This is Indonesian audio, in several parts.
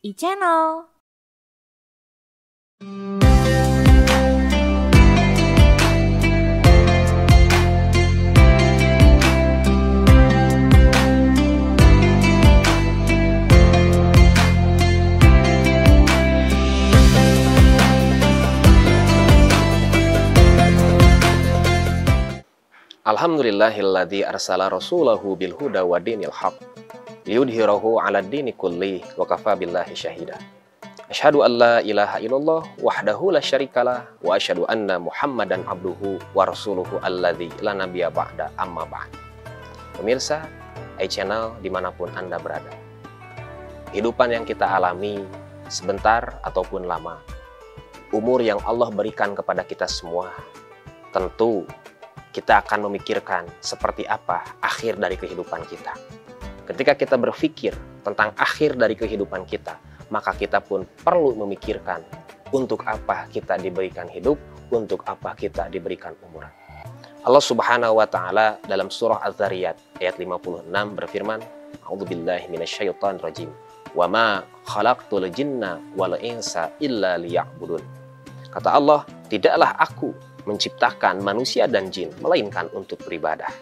e-channel. Alhamdulillahilladzi arsala rasulahu bil huda wa dinil haq liyudhhirahu 'ala dini kulli wa kafa billahi syahida. Asyhadu an la ilaha illallah wahdahu la syarikalah wa asyhadu anna Muhammadan abduhu wa rasuluhu alladzi la nabiyya ba'da amma ba'd. Pemirsa iChannel dimanapun Anda berada, kehidupan yang kita alami sebentar ataupun lama, umur yang Allah berikan kepada kita semua, tentu kita akan memikirkan seperti apa akhir dari kehidupan kita. Ketika kita berpikir tentang akhir dari kehidupan kita, maka kita pun perlu memikirkan untuk apa kita diberikan hidup, untuk apa kita diberikan umur. Allah Subhanahu wa Ta'ala dalam surah Az-Zariyat ayat 56 berfirman, A'udzubillahi minasyaitonirrajim. Wa ma khalaqtul jinna wal insa illa liya'budun. Kata Allah, tidaklah aku menciptakan manusia dan jin, melainkan untuk beribadah.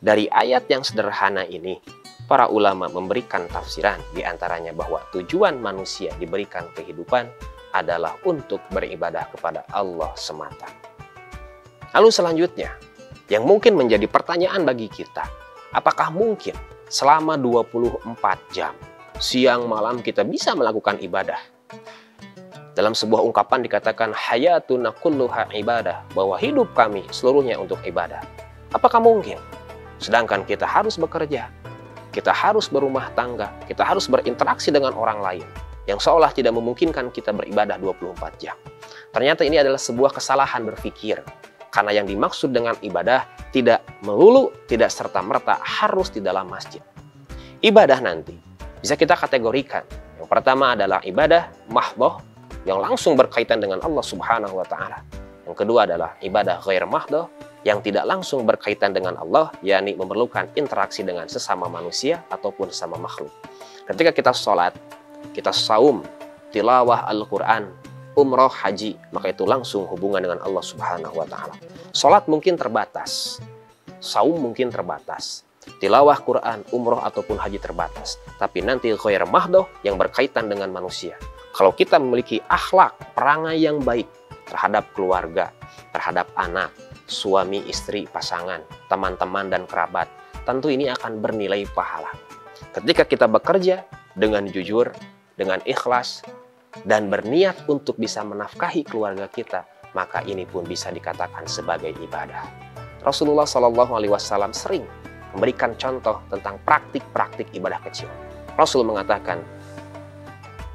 Dari ayat yang sederhana ini, para ulama memberikan tafsiran, diantaranya bahwa tujuan manusia diberikan kehidupan adalah untuk beribadah kepada Allah semata. Lalu selanjutnya, yang mungkin menjadi pertanyaan bagi kita, apakah mungkin selama 24 jam, siang malam kita bisa melakukan ibadah? Dalam sebuah ungkapan dikatakan hayatuna kulluha ibadah, bahwa hidup kami seluruhnya untuk ibadah. Apakah mungkin? Sedangkan kita harus bekerja, kita harus berumah tangga, kita harus berinteraksi dengan orang lain yang seolah tidak memungkinkan kita beribadah 24 jam. Ternyata ini adalah sebuah kesalahan berpikir, karena yang dimaksud dengan ibadah tidak melulu, tidak serta-merta harus di dalam masjid. Ibadah nanti bisa kita kategorikan. Yang pertama adalah ibadah mahdhah, yang langsung berkaitan dengan Allah Subhanahu wa Ta'ala. Yang kedua adalah ibadah ghair mahdhah, yang tidak langsung berkaitan dengan Allah, yakni memerlukan interaksi dengan sesama manusia ataupun sesama makhluk. Ketika kita sholat, kita saum, tilawah Al-Quran, umroh, haji, maka itu langsung hubungan dengan Allah Subhanahu wa Ta'ala. Sholat mungkin terbatas, saum mungkin terbatas, tilawah Quran, umroh ataupun haji terbatas, tapi nanti ghair mahdhah yang berkaitan dengan manusia. Kalau kita memiliki akhlak, perangai yang baik terhadap keluarga, terhadap anak, suami, istri, pasangan, teman-teman, dan kerabat, tentu ini akan bernilai pahala. Ketika kita bekerja dengan jujur, dengan ikhlas, dan berniat untuk bisa menafkahi keluarga kita, maka ini pun bisa dikatakan sebagai ibadah. Rasulullah SAW sering memberikan contoh tentang praktik-praktik ibadah kecil. Rasul mengatakan,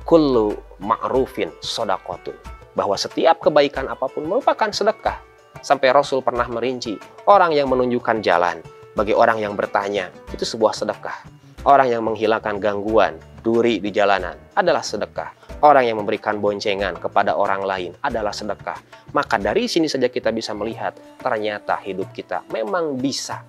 kullu ma'rufin shadaqatun, bahwa setiap kebaikan apapun merupakan sedekah. Sampai Rasul pernah merinci, orang yang menunjukkan jalan bagi orang yang bertanya, itu sebuah sedekah. Orang yang menghilangkan gangguan, duri di jalanan adalah sedekah. Orang yang memberikan boncengan kepada orang lain adalah sedekah. Maka dari sini saja kita bisa melihat, ternyata hidup kita memang bisa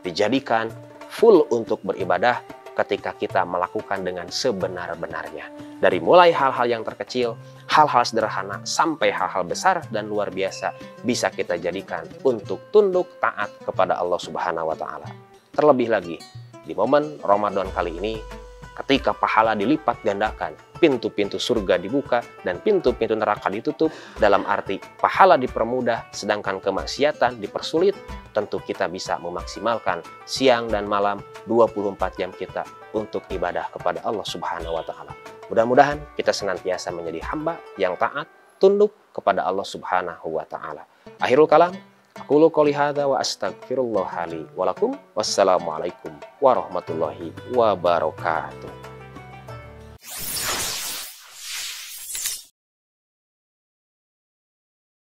dijadikan full untuk beribadah ketika kita melakukan dengan sebenar-benarnya. Dari mulai hal-hal yang terkecil, hal-hal sederhana, sampai hal-hal besar dan luar biasa bisa kita jadikan untuk tunduk taat kepada Allah Subhanahu wa Ta'ala. Terlebih lagi, di momen Ramadan kali ini, ketika pahala dilipat gandakan, pintu-pintu surga dibuka dan pintu-pintu neraka ditutup, dalam arti pahala dipermudah sedangkan kemaksiatan dipersulit, tentu kita bisa memaksimalkan siang dan malam 24 jam kita untuk ibadah kepada Allah Subhanahu wa Ta'ala. Mudah-mudahan kita senantiasa menjadi hamba yang taat, tunduk kepada Allah Subhanahu wa Ta'ala. Akhirul kalam, aqulu qouli hadza wa astaghfirullah li wa lakum. Wassalamualaikum warahmatullahi wabarakatuh.